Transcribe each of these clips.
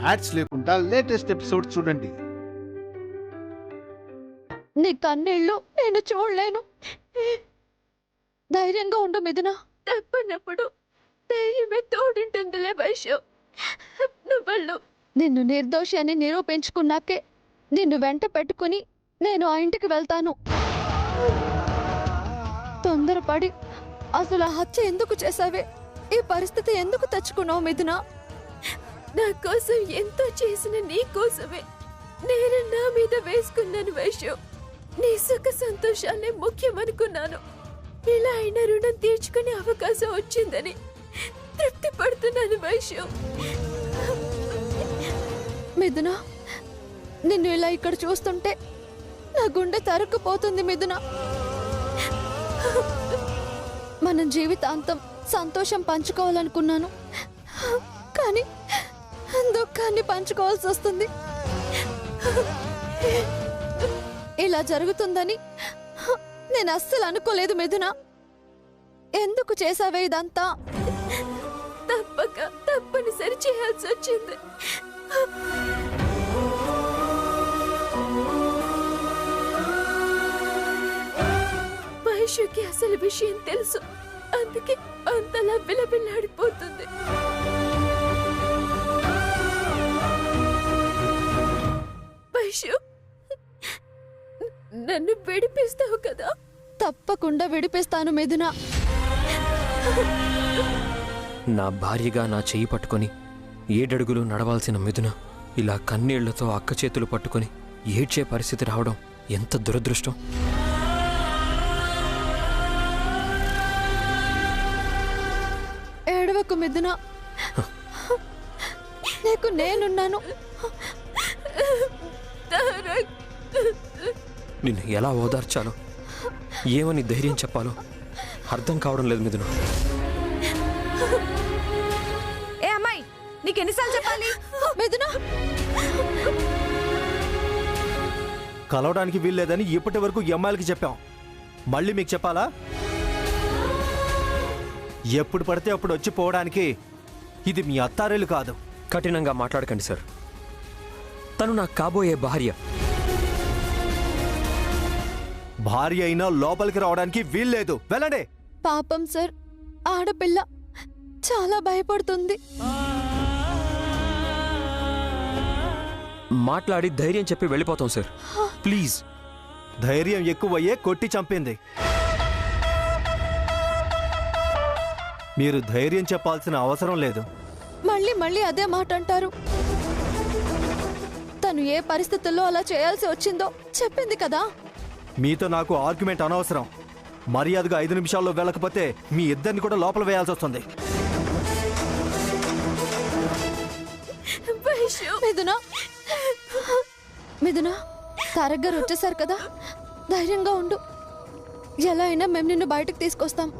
Ads లేకుండా latest episode చూడండి. నీ కన్నీళ్ళు నేను చూడలేను. ధైర్యంగా ఉండు మిథున. తప్పనప్పుడు ధైర్యమే తోడుంటుందిలే వైషు. నువ్వు నిన్ను నిర్దోషి అని నిరూపించుకున్నాకే నిన్ను వెంట పెట్టుకుని నేను ఆ ఇంటికి వెళ్తాను. తొందరపడి అసలు ఆ హత్య ఎందుకు చేసావే? ఈ పరిస్థితి ఎందుకు తెచ్చుకున్నావు మిథున? నా కోసం ఎంతో చేసిన నీ కోసమే నేను నా మీద వేసుకున్నాను వైషు. నీ సుఖ సంతోషాలే ముఖ్యమనుకున్నాను. ఇలా అయినా రుణం తీర్చుకునే అవకాశం వచ్చిందని తృప్తి పడుతున్నాను వైషు. మిథున, నిన్ను ఇలా ఇక్కడ చూస్తుంటే నా గుండె తరుక్కుపోతుంది మిథున. మన జీవితాంతం సంతోషం పంచుకోవాలనుకున్నాను, కానీ దుఃఖాన్ని పంచుకోవాల్సి వస్తుంది. ఇలా జరుగుతుందని నేను అస్సలు అనుకోలేదు మిథున. ఎందుకు చేసావే ఇదంతా? తప్పనిసరి చేయాల్సి వచ్చింది. వైషుకి అసలు విషయం తెలుసు, అందుకే అంతలా బిలబిల్లాడిపోతుంది. వైషు, నన్ను విడిపిస్తావు కదా? తప్పకుండా విడిపిస్తాను మిథున. నా భార్యగా నా చెయ్యి పట్టుకొని 7 అడుగులు నడవాల్సిన మిథున ఇలా కన్నీళ్లతో అక్క చేతులు పట్టుకొని ఏడ్చే పరిస్థితి రావడం ఎంత దురదృష్టం. ఏడవకు మిథున, నీకు నేనున్నాను. నిన్ను ఎలా ఓదార్చాలో, ఏమని ధైర్యం చెప్పాలో అర్థం కావడం లేదు మిథున. ఏ అమ్మాయి, నీకెన్నిసార్లు చెప్పాలి? మిథున, కలవడానికి వీల్లేదని ఇప్పటి వరకు అమ్మాయిలకి చెప్పాం. మళ్ళీ మీకు చెప్పాలా? ఎప్పుడు పడితే అప్పుడు వచ్చి పోవడానికి ఇది మీ అత్తారేలు కాదు. కఠినంగా మాట్లాడకండి సార్. తను నాకు కాబోయే భార్య. భార్య అయినా లోపలికి రావడానికి వీల్లేదు. వెళ్ళండి. పాపం సార్, ఆడపిల్ల చాలా భయపడుతుంది. మాట్లాడి ధైర్యం చెప్పి వెళ్ళిపోతాం సార్, ప్లీజ్. ధైర్యం ఎక్కువయ్యే కొట్టి చంపింది. మీరు ధైర్యం చెప్పాల్సిన అవసరం లేదు. మళ్ళీ మళ్ళీ అదే మాట అంటారు. తను ఏ పరిస్థితుల్లో అలా చేయాల్సి వచ్చిందో చెప్పింది కదా. మీతో నాకు ఆర్గ్యుమెంట్ అనవసరం. మర్యాదగా 5 నిమిషాల్లో వెళ్ళకపోతే మీ ఇద్దరిని కూడా లోపల వేయాల్సి వస్తుంది. మిథున, మిథున, తారక్ గారు వచ్చేసారు కదా, ధైర్యంగా ఉండు. ఎలా అయినా మేము నిన్ను బయటకు తీసుకొస్తాం.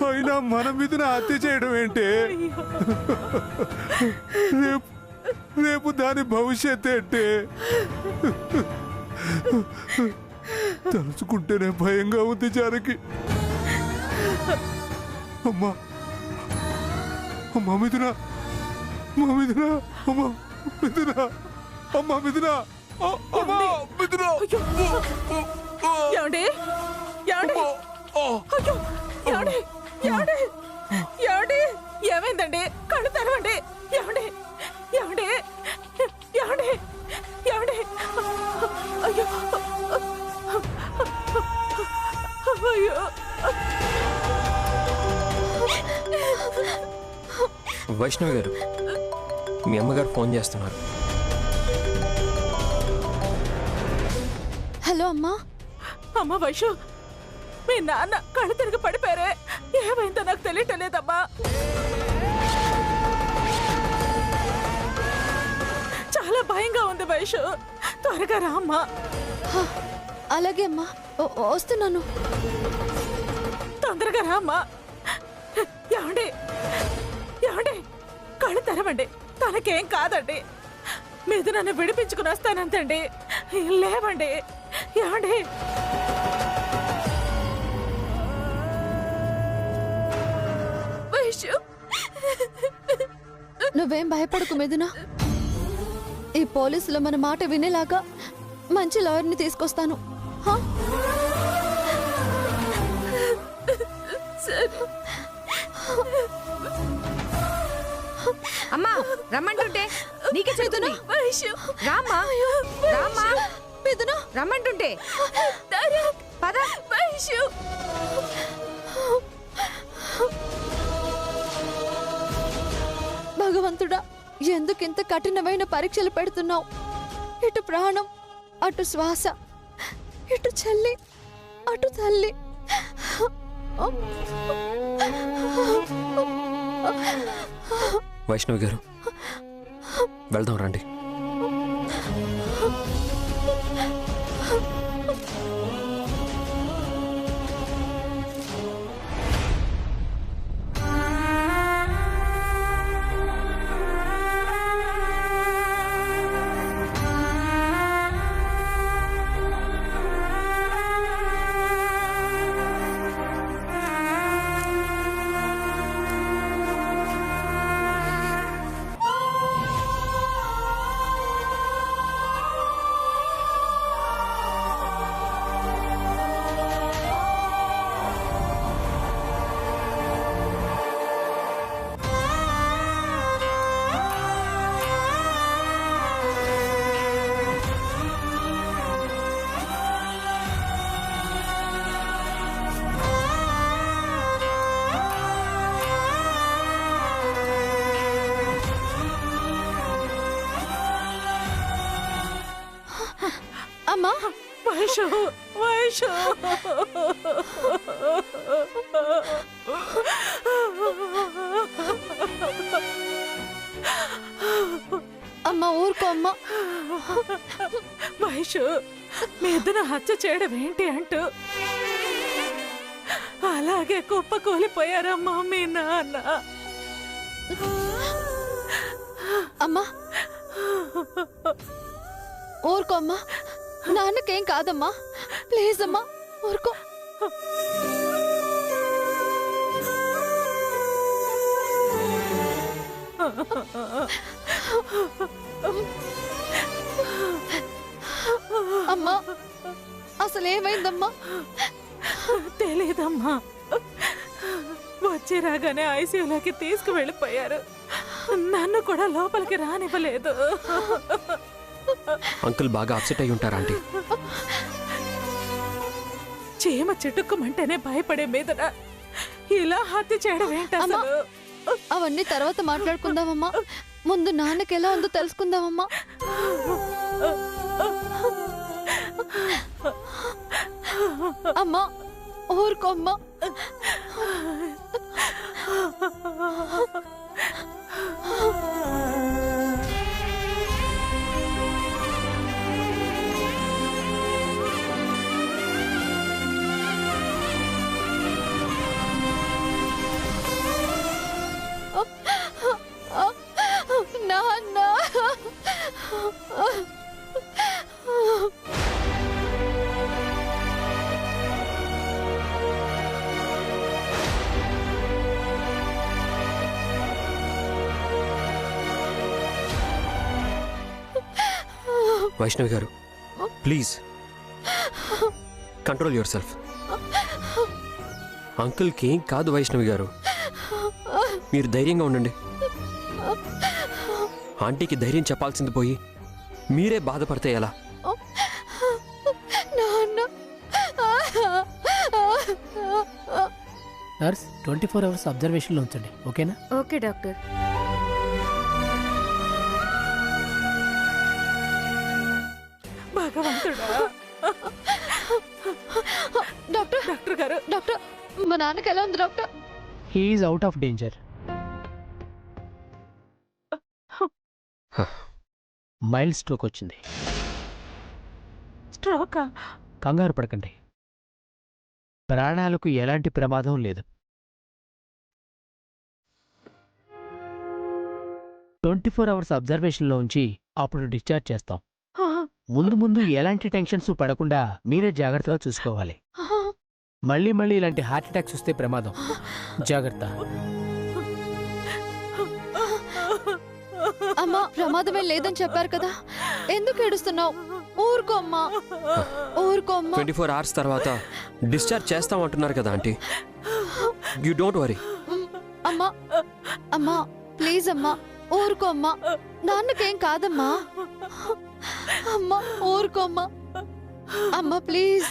అయినా మన మీదన హత్య చేయడం ఏంటి? రేపు దాని భవిష్యత్ ఏంటి? తలుచుకుంటేనే భయంగా ఉంది జానకి. అమ్మా, అమ్మా మిథున, అమ్మా మిథున, అమ్మా మిథున, అమ్మా మిథున, అమ్మా మిథున. ఏమండి? ఏమండి? అయ్యో, ఏమండి? ఏమండి? ఏమండి? ఏమైందండి? కళ్ళు తెరవండి. ఏమండి? ఏమండి? ఏమండి? ఏమండి? అయ్యో, అయ్యో. వైష్ణవి గారు, మీ అమ్మగారు ఫోన్ చేస్తున్నారు. హలో అమ్మా. అమ్మ వైషు, మీ నాన్న కళ్ళు తిరిగి పడిపోయారే, ఏమైందో నాకు తెలియటం లేదమ్మా. చాలా భయంగా ఉంది వైషు, త్వరగా రా అమ్మా. అలాగే అమ్మా, వస్తున్నాను. తొందరగా రా అమ్మా. ఏమండి? ఏమండి? కళ్ళు తెరవండి, తనకేం కాదండి. మీద నన్ను విడిపించుకుని వస్తానంతండి. లేవండి. ఏమండి? వైషు, వైషు. నువ్వేం భయపడకు మిథున. ఈ పోలీసులు మన మాట వినేలాగా మంచి లాయర్ని తీసుకొస్తాను. హా? సరే. అమ్మా రమ్మంటుంటే నీకే చెప్తున్నా. వైషు, రామ్మా రామ్మా మిథున, రమ్మంటుంటే తారక్, పద. వైషు. భగవంతుడా, ఎందుకింత కఠినమైన పరీక్షలు పెడుతున్నావు? ఇటు ప్రాణం, అటు శ్వాస, ఇటు చెల్లి, అటు తల్లి. వైష్ణవి గారు, వెళ్దాం రండి. అమ్మా, వైషు, వైషు. అమ్మా ఊరుకో అమ్మా. వైషు, మీ ఇద్దరు హత్య చేయడం ఏంటి అంటూ అలాగే కుప్పకూలిపోయారమ్మా మీ నాన్న. అమ్మా ఊరుకో అమ్మా. నాన్నకేం కాదమ్మా. ప్లీజ్ అమ్మా ఊరుకో. అమ్మా అసలేమైందమ్మా? తెలీదమ్మా. వచ్చి రాగానే ఐసీయూలోకి తీసుకువెళ్ళిపోయారు. నన్ను కూడా లోపలికి రానివ్వలేదు. అంకుల్ బాగా అప్సెట్ అయి ఉంటారా ఆంటీ? చీమ చిటుక్కుమంటేనే భయపడే మీదన ఇలా హత్య చేయడం ఏంటి అసలు? అవన్నీ తర్వాత మాట్లాడుకుందామమ్మా. ముందు నాన్నకి ఎలా ఉందో తెలుసుకుందామమ్మా. అమ్మా ఊరుకో అమ్మా. నాన్న వైష్ణవి గారు, ప్లీజ్ కంట్రోల్ యువర్ సెల్ఫ్. అంకుల్కి ఏం కాదు వైష్ణవి గారు, మీరు ధైర్యంగా ఉండండి. ఆంటీకి ధైర్యం చెప్పాల్సింది పోయి మీరే బాధపడితే ఎలా? నర్స్ 24 అవర్స్ అబ్జర్వేషన్లో ఉంచండి, ఓకేనా? Okay doctor. భగవంతుడా. డాక్టర్ డాక్టర్ గారు, డాక్టర్ మా నాన్నకి ఎలా ఉంది doctor? He's out of danger. Mild stroke వచ్చింది. స్ట్రోకా? కంగారు పడకండి, ప్రాణాలకు ఎలాంటి ప్రమాదం లేదు. 24 అవర్స్ అబ్జర్వేషన్లో ఉంచి అప్పుడు డిశ్చార్జ్ చేస్తాం. ముందు ముందు ఎలాంటి టెన్షన్స్ పడకుండా మీరే జాగ్రత్తగా చూసుకోవాలి. మళ్ళీ మళ్ళీ ఇలాంటి హార్ట్ అటాక్స్ వస్తే ప్రమాదం. జాగ్రత్త. అమ్మా ప్రమాదమే లేదని చెప్పారు కదా, ఎందుకు ఏడుస్తున్నావు? ఊరుకో అమ్మా, ఊరుకో అమ్మా. 24 hours తర్వాత డిశ్చార్జ్ చేస్తామంటున్నారు కదా ఆంటీ. You don't worry. అమ్మా అమ్మా ప్లీజ్ అమ్మా, ఊరుకో అమ్మా. నాన్నకేం కాదమ్మా. అమ్మా ఊరుకో అమ్మా. అమ్మా ప్లీజ్.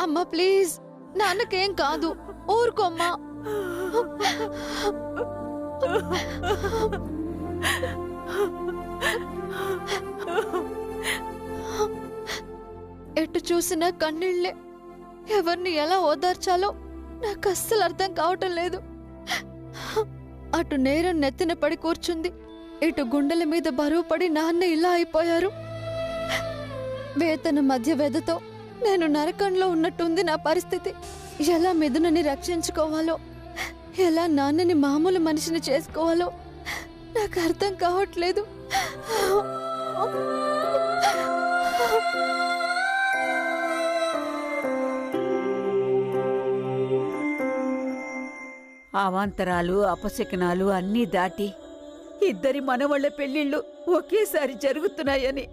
అమ్మా ప్లీజ్, నాన్నకేం కాదు, ఊరుకో అమ్మా. ఎటు చూసినా కన్నీళ్లే. ఎవరిని ఎలా ఓదార్చాలో నాకు అస్సలు అర్థం కావటం లేదు. అటు నేరం నెత్తిన పడి కూర్చుంది, ఇటు గుండెల మీద బరువు పడి నాన్న ఇలా అయిపోయారు. వేతన మధ్య వెదతో నేను నరకంలో ఉన్నట్టుంది నా పరిస్థితి. ఎలా మిథునని రక్షించుకోవాలో, ఎలా నాన్నని మామూలు మనిషిని చేసుకోవాలో నాకు అర్థం కావట్లేదు. అవాంతరాలు అపశకనాలు అన్నీ దాటి ఇద్దరి మనవళ్ల పెళ్లిళ్ళు ఒకేసారి జరుగుతున్నాయని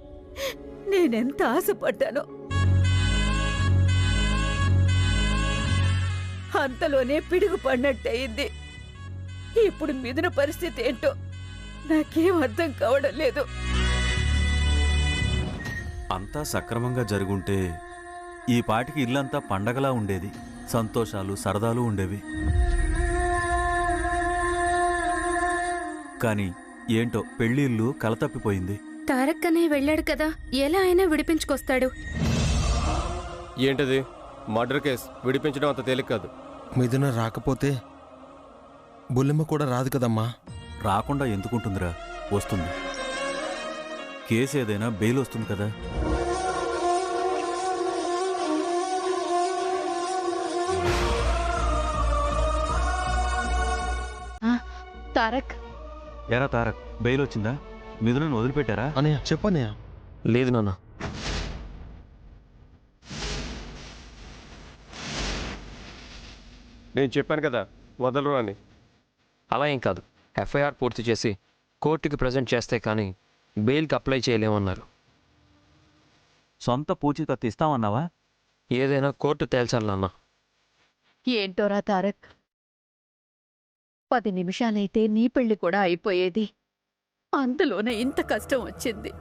నేనెంత ఆశపడ్డానో. అంతలోనే పిడుగు పడినట్టయింది. ఇప్పుడు మిథున పరిస్థితి ఏంటో నాకేం అర్థం కావడం లేదు. అంతా సక్రమంగా జరుగుంటే ఈ పాటికి ఇల్లంతా పండగలా ఉండేది, సంతోషాలు సరదాలు ఉండేవి. కానీ ఏంటో పెళ్ళిళ్ళు కలతప్పిపోయింది. తారక్ అనే వెళ్ళాడు కదా, ఎలా అయినా విడిపించుకొస్తాడు. ఏంటది? మర్డర్ కేసు విడిపించడం అంత తేలిక కాదు. మిథున రాకపోతే బుల్లెమ్మ కూడా రాదు కదమ్మా. రాకుండా ఎందుకుంటుందిరా, వస్తుంది. కేసు ఏదైనా బెయిల్ వస్తుంది కదా. తారక్, ఎరా తారక్, బెయిల్ వచ్చిందా? మిథునను వదిలిపెట్టారా? అనయ్య చెప్పనయ్య. లేదు నాన్న. నేను చెప్పాను కదా వదలరు అని. అలా ఏం కాదు, ఎఫ్ఐఆర్ పూర్తి చేసి కోర్టుకి ప్రజెంట్ చేస్తే కానీ బెయిల్కి అప్లై చేయలేమన్నారు. సొంత పూచికత్తు ఇస్తామన్నావా? ఏదైనా కోర్టు తేల్చాలి నాన్న. ఏంటోరా తారక్, 10 నిమిషాలైతే నీ పెళ్లి కూడా అయిపోయేది. అంతలోనే ఇంత కష్టం వచ్చింది.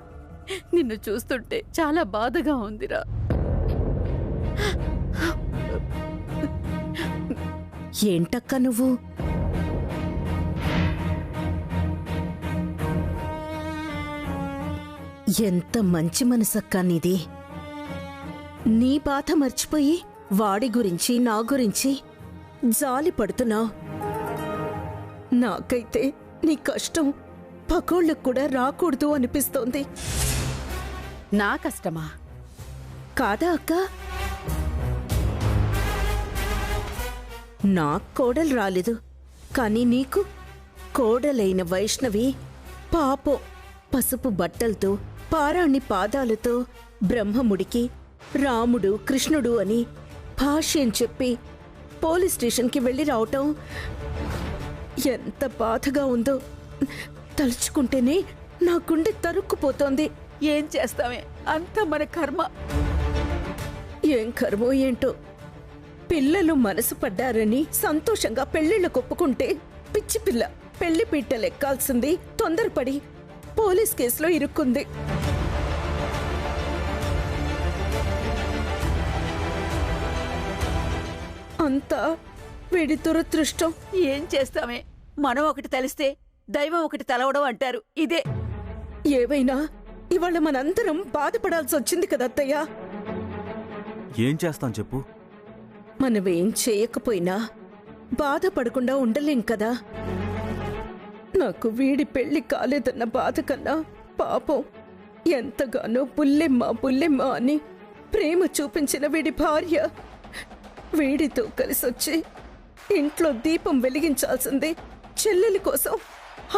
నిన్ను చూస్తుంటే చాలా బాధగా ఉందిరా. ఏంటక్క నువ్వు? ఎంత మంచి మనసక్క నీది. నీ బాధ మర్చిపోయి వాడి గురించి నా గురించి జాలి పడుతున్నావు. నాకైతే నీ కష్టం పకోళ్ళకు కూడా రాకూడదు అనిపిస్తోంది. నా కష్టమా? కాదా అక్క? నాకు కోడలు రాలేదు, కానీ నీకు కోడలైన వైష్ణవి పాపం పసుపు బట్టలతో పారాణి పాదాలతో బ్రహ్మముడికి రాముడు కృష్ణుడు అని భాష్యం చెప్పి పోలీస్ స్టేషన్కి వెళ్ళి రావటం ఎంత బాధగా ఉందో తలుచుకుంటేనే నా గుండె తరుక్కుపోతోంది. ఏం చేస్తామే, అంతా మన కర్మ. ఏం కర్మో ఏంటో. పిల్లలు మనసు పడ్డారని సంతోషంగా పెళ్లిళ్ళు కొప్పుకుంటే పిచ్చి పిల్ల పెళ్లి పీటలెక్కాల్సింది తొందరపడి పోలీస్ కేసులో ఇరుక్కుంది. అంతా వీడి దురదృష్టం. ఏం చేస్తామే, మనం ఒకటి తలిస్తే దైవం ఒకటి తలవడం అంటారు. ఇదే. ఏవైనా ఇవాళ మనందరం బాధపడాల్సి వచ్చింది కదా అత్తయ్య. ఏం చేస్తాం చెప్పు? మనమేం చేయకపోయినా బాధపడకుండా ఉండలేం కదా. నాకు వీడి పెళ్లి కాలేదన్న బాధ కన్నా పాపం ఎంతగానో బుల్లెమ్మ అని ప్రేమ చూపించిన వీడి భార్య వీడితో కలిసొచ్చి ఇంట్లో దీపం వెలిగించాల్సింది చెల్లెలి కోసం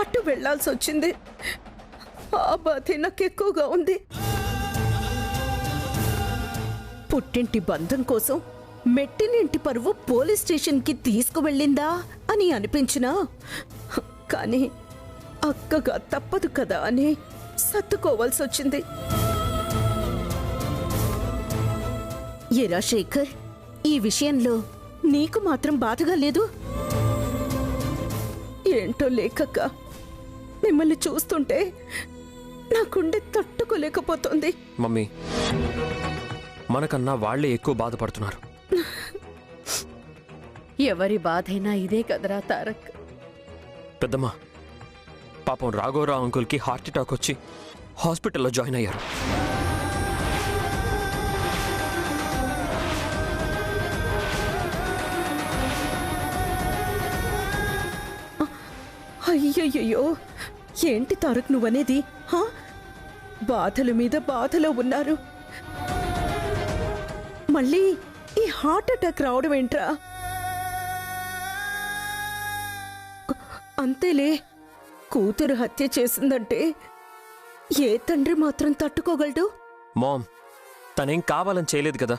అటు వెళ్లాల్సి వచ్చింది. ఆ బాధే నాకెక్కువగా ఉంది. పుట్టింటి బంధం కోసం మెట్టినింటి పరువు పోలీస్ స్టేషన్కి తీసుకువెళ్ళిందా అని అనిపించినా కానీ అక్కగా తప్పదు కదా అని సర్దుకోవాల్సి వచ్చింది. ఏరా శేఖర్, ఈ విషయంలో నీకు మాత్రం బాధగా లేదు? ఏంటో లేకక్క, మిమ్మల్ని చూస్తుంటే నాకుండే తట్టుకోలేకపోతుంది. మమ్మీ, మనకన్నా వాళ్లే ఎక్కువ బాధపడుతున్నారు. ఎవరి బాధైనా ఇదే కదరా తారక్. పెద్దమ్మా, పాపం రాఘవరావు అంకుల్కి హార్ట్ అటాక్ వచ్చి హాస్పిటల్లో జాయిన్ అయ్యారు. అయ్యయ్యో, ఏంటి తారక్ నువ్వనేది? బాధల మీద బాధలో ఉన్నారు, మళ్ళీ ఈ హార్ట్ అటాక్ రావడం ఏంట్రా? అంతేలే, కూతురు హత్య చేసిందంటే ఏ తండ్రి మాత్రం తట్టుకోగలడు? మామ్, తనేం కావాలని చేయలేదు కదా,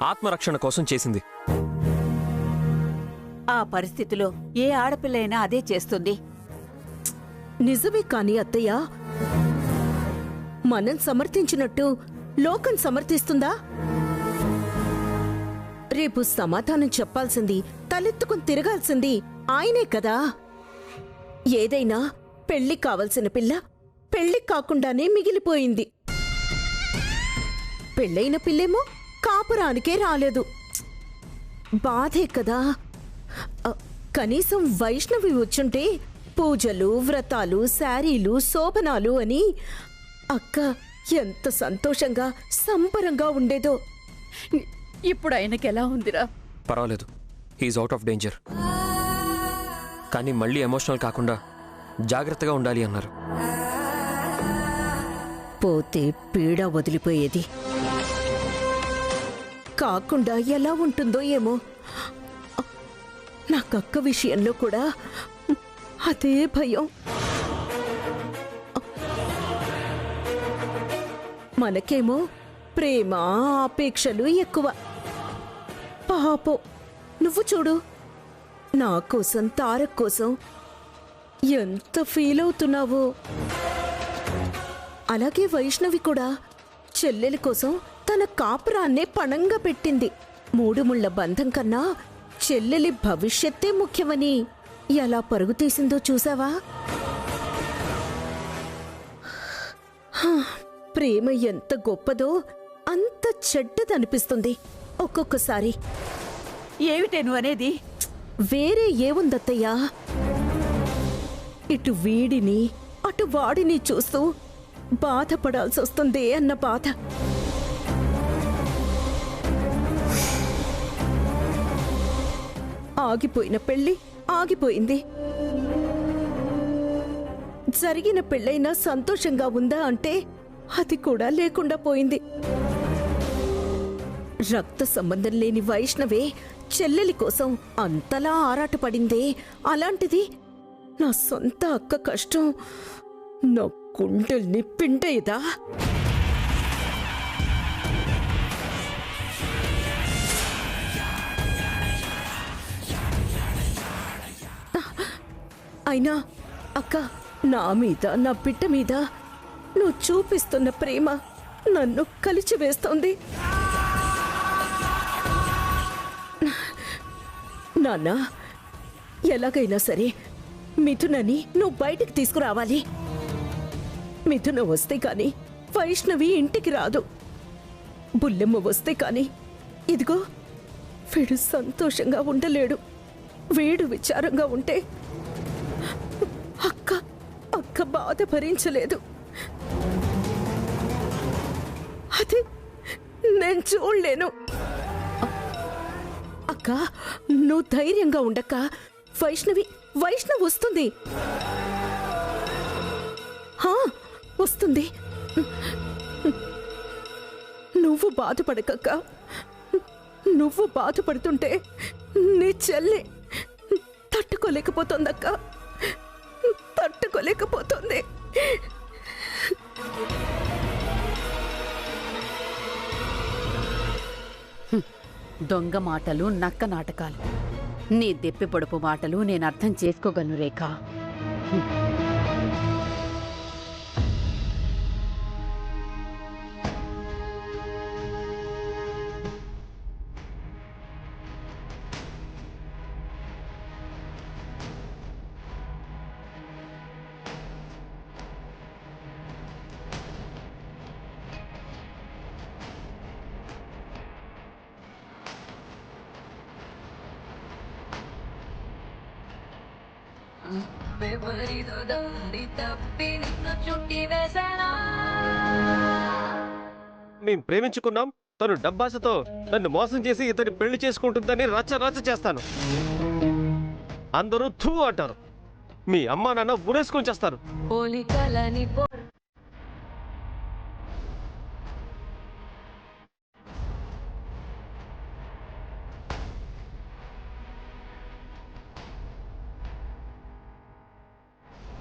ఆత్మరక్షణ కోసం చేసింది. ఆ పరిస్థితిలో ఏ ఆడపిల్లైనా అదే చేస్తుంది. నిజమే కాని అత్తయ్య, మనం సమర్థించినట్టు లోకం సమర్థిస్తుందా? రేపు సమాధానం చెప్పాల్సింది, తలెత్తుకుని తిరగాల్సింది ఆయనే కదా. ఏదైనా పెళ్లి కావలసిన పిల్ల పెళ్లి కాకుండానే మిగిలిపోయింది. పెళ్ళైన పిల్లేమో కాపురానికే రాలేదు. బాధే కదా. కనీసం వైష్ణవి వచ్చుంటే పూజలు, వ్రతాలు, శారీలు, శోభనాలు అని అక్క ఎంత సంతోషంగా సంబరంగా ఉండేదో. ఇప్పుడు ఆయనకెలా ఉందిరా? పర్వాలేదు, హీఈస్ అవుట్ ఆఫ్ డేంజర్. కానీ మళ్ళీ ఎమోషనల్ కాకుండా జాగ్రత్తగా ఉండాలి అన్నారు. పోతే పీడ వదిలిపోయేది, కాకుండా ఎలా ఉంటుందో ఏమో. నాకక్క విషయంలో కూడా అదే భయం. మనకేమో ప్రేమ, ఆపేక్షలు ఎక్కువ. పాపం నువ్వు చూడు, నా కోసం, తారక్ కోసం ఎంత ఫీల్ అవుతున్నావో. అలాగే వైష్ణవి కూడా చెల్లెలి కోసం తన కాపురాన్నే పణంగా పెట్టింది. 3 ముళ్ల బంధం కన్నా చెల్లెలి భవిష్యత్తే ముఖ్యమని ఎలా పరుగు తీసిందో చూసావా? ప్రేమ ఎంత గొప్పదో అంత చెడ్డదనిపిస్తుంది ఒక్కొక్కసారి. ఏమిటే నువ్వు అనేది? వేరే ఏముందత్తయ్యా, ఇటు వీడిని అటు వాడిని చూస్తూ బాధపడాల్సి వస్తుంది అన్న బాధ. ఆగిపోయిన పెళ్లి ఆగిపోయింది. జరిగిన పెళ్ళైనా సంతోషంగా ఉందా అంటే అది కూడా లేకుండా పోయింది. రక్త సంబంధం లేని వైష్ణవే చెల్లెలి కోసం అంతలా ఆరాటపడిందే, అలాంటిది నా సొంత అక్క కష్టం నా గుండెల్ని పిండేదా? అయినా అక్క, నా మీద, నా బిడ్డ మీద నువ్వు చూపిస్తున్న ప్రేమ నన్ను కలిచివేస్తోంది. నాన్న, ఎలాగైనా సరే మిథునని నువ్వు బయటికి తీసుకురావాలి. మిథున వస్తే కాని వైష్ణవి ఇంటికి రాదు. బుల్లెమ్మ వస్తే కాని ఇదిగో వీడు సంతోషంగా ఉండలేడు. వీడు విచారంగా ఉంటే అక్క అక్క బాధ భరించలేదు. అది నేను చూడలేను. అక్క, నువ్వు ధైర్యంగా ఉండక్క. వైష్ణవి వస్తుంది. వస్తుంది. నువ్వు బాధపడకక్క. నువ్వు బాధపడుతుంటే నీ చెల్లి తట్టుకోలేకపోతుందక్క, తట్టుకోలేకపోతుంది. దొంగ మాటలు నక్క నాటకాలు. నీ దెప్పి పొడుపు మాటలు నేను అర్థం చేసుకోగలను రేఖ. మేం ప్రేమించుకున్నాం, తను డబ్బాసతో నన్ను మోసం చేసి ఇతని పెళ్లి చేసుకుంటుందని రచ్చ చేస్తాను. అందరూ థూ అంటారు. మీ అమ్మా నాన్న ఉరేసుకొని చేస్తారు.